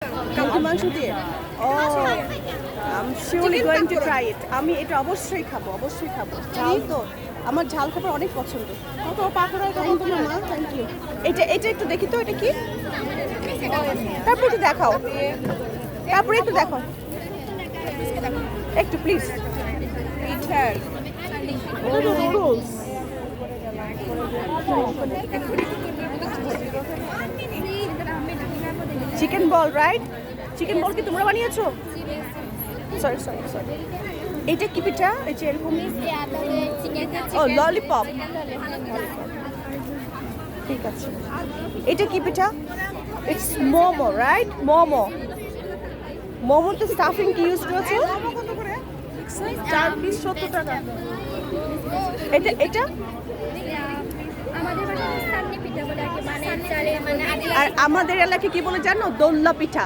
কালকে মাংস দিয়ে আম surely going to try it. আমি এটা অবশ্যই খাবো, অবশ্যই খাবো। ঝাল তো আমার ঝাল খাবার অনেক পছন্দ। কত পাকড়া কেমন তোমার মা? Thank you. এটা এটা একটু দেখি তো, এটা কি? তারপর একটু দেখাও, তারপরে একটু দেখাও একটু please. Noodles chicken ball, right? Chicken বল কি তোমরা বানিয়েছো? Sorry sorry sorry. এটা কি পিঠা? এই যে এরকম, ও ললিপপ, ঠিক আছে। এটা কি পিঠা? It's momo, right? মোমো। মোমোতে স্টাফিং কি ইউজ করেছো? 4 পিস 70 টাকা। এটা এটা আর আমাদের এলাকায় কি বলে জানো? দোল্লা পিঠা।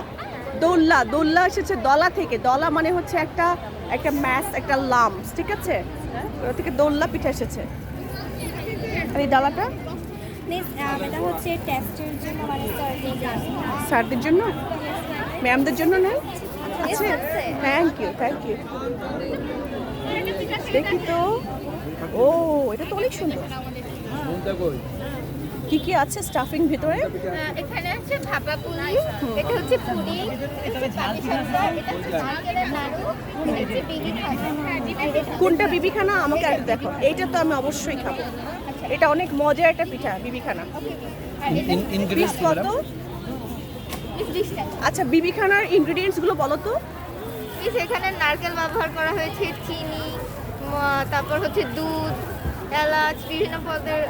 দোল্লা, দোল্লা এসেছে দলা থেকে। দলা মানে হচ্ছে একটা একটা ম্যাস, একটা লাম্পস, ঠিক আছে? ওটা থেকে দোল্লা পিঠা এসেছে। আর এই ডালাটা এটা হচ্ছে টেস্টের জন্য, মানে স্যারদের জন্য, ম্যামদের জন্য নেই? আছে, থ্যাংক ইউ থ্যাংক ইউ। দেখি তো, ও এটা তো অনেক সুন্দর। কি কি আছে স্টাফিং ভিতরে? এখানে আছে ভাপা পুরি, এটা হচ্ছে পুরি, এটা হচ্ছে পাটিসাপটা, এটা হচ্ছে নারকেলের নাড়ু, এটা হচ্ছে বিবিখানা। কোনটা বিবিখানা আমাকে আর দেখো। এইটা তো আমি অবশ্যই খাবো। এটা অনেক মজার একটা পিঠা, বিবিখানা। পিস কত? আচ্ছা, বিবিখানার ইনগ্রেডিয়েন্টস গুলো বলো তো। এখানে নারকেল ব্যবহার করা হয়েছে, চিনি, তারপর হচ্ছে দুধ, এলাচ, বিভিন্ন পদের।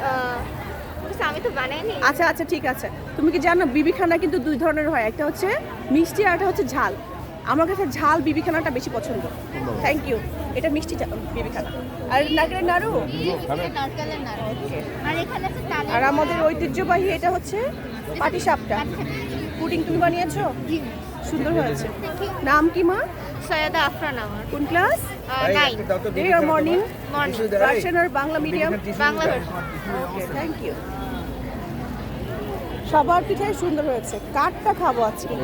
আমি তো বানাইনি। আচ্ছা আচ্ছা ঠিক আছে। তুমি কি জানো বিবিখানা কিন্তু 2 ধরনের হয়, একটা হচ্ছে মিষ্টি আর একটা হচ্ছে ঝাল। আমার কাছে ঝাল বিবিখানাটা বেশি পছন্দ। Thank you. এটা মিষ্টি বিবিখানা। আর নারকেলের নাড়ু, নারকেলের নাড়ু। আর এখানে আছে তালের। আর আমাদের ঐতিহ্যবাহী এটা হচ্ছে পাটিসাপটা। পুডিং তুমি বানিয়েছো? সুন্দর হয়েছে। নাম কি মা? সৈয়দা আফরান আমার। কোন class? 9 day or morning? Morning. Version আর Bangla medium? Bangla version. Okay, thank you. সবার পিঠাই সুন্দর হয়েছে। কাঠটা খাবো আজকে।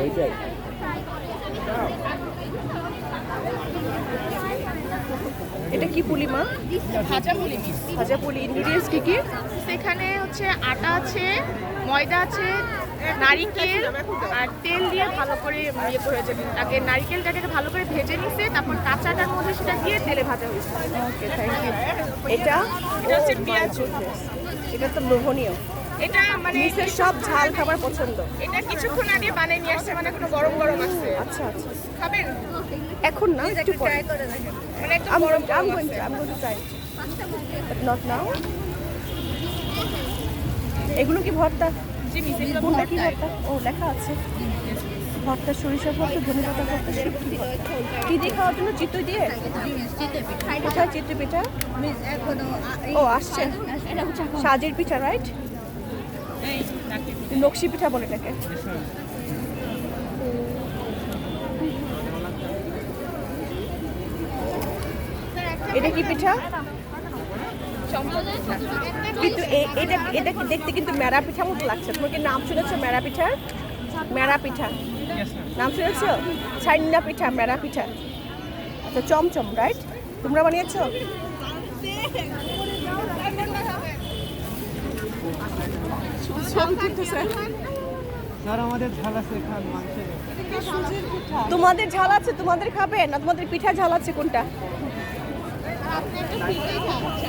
এটা কি পুলি মা? ভাজা পুলি। ভাজা পুলি। ইনগ্রেডিয়েন্টস কি কি? সেখানে হচ্ছে আটা আছে, ময়দা আছে, নারিকেল আর তেল দিয়ে ভালো করে ইয়ে করে যাবে। আগে নারিকেলটাকে ভালো করে ভেজে নিছে, তারপর কাঁচাটার মধ্যে সেটা দিয়ে তেলে ভাজা হয়েছে। ওকে, থ্যাংক ইউ। এটা এটা হচ্ছে পেঁয়াজ। এটা তো লোভনীয়। এটা মানে মিসের সব ঝাল খাবার পছন্দ। এটা কিছুক্ষণ আগে বানিয়ে নিয়ে আসছে, মানে কোনো গরম গরম আছে। আচ্ছা আচ্ছা, খাবেন? এখন না, একটু পরে। মানে একটু I'm গরম going গরম to try it. But not now. এগুলো কি ভর্তা? কোনটা কি ভর্তা? ও লেখা আছে ভর্তা, সরিষা ভর্তা, ধনে পাতা ভর্তা, শুটকি ভর্তা। কি দিয়ে খাওয়ার জন্য? চিতই দিয়ে? কোথায় চিতই পিঠা? ও আসছে, সাজের পিঠা, রাইট? নকশি পিঠা বলে এটাকে। এটা কি পিঠা? কিন্তু এটা এটা দেখতে কিন্তু মেরা পিঠা মতো লাগছে। তোমার কি নাম শুনেছো মেরা পিঠার? মেরা পিঠা নাম শুনেছো? ছাইন্না পিঠা, মেরা পিঠা। আচ্ছা, চমচম, রাইট? তোমরা বানিয়েছো? তোমাদের ঝাল আছে, তোমাদের খাবে না? তোমাদের পিঠা ঝাল আছে কোনটা?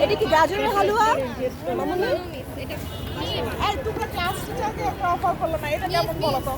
এটা কি গাজরের হালুয়া? মামুনি, তোমরা ক্লাস টিচারকে একটা অফার করলো না, এটা কেমন বলো তো?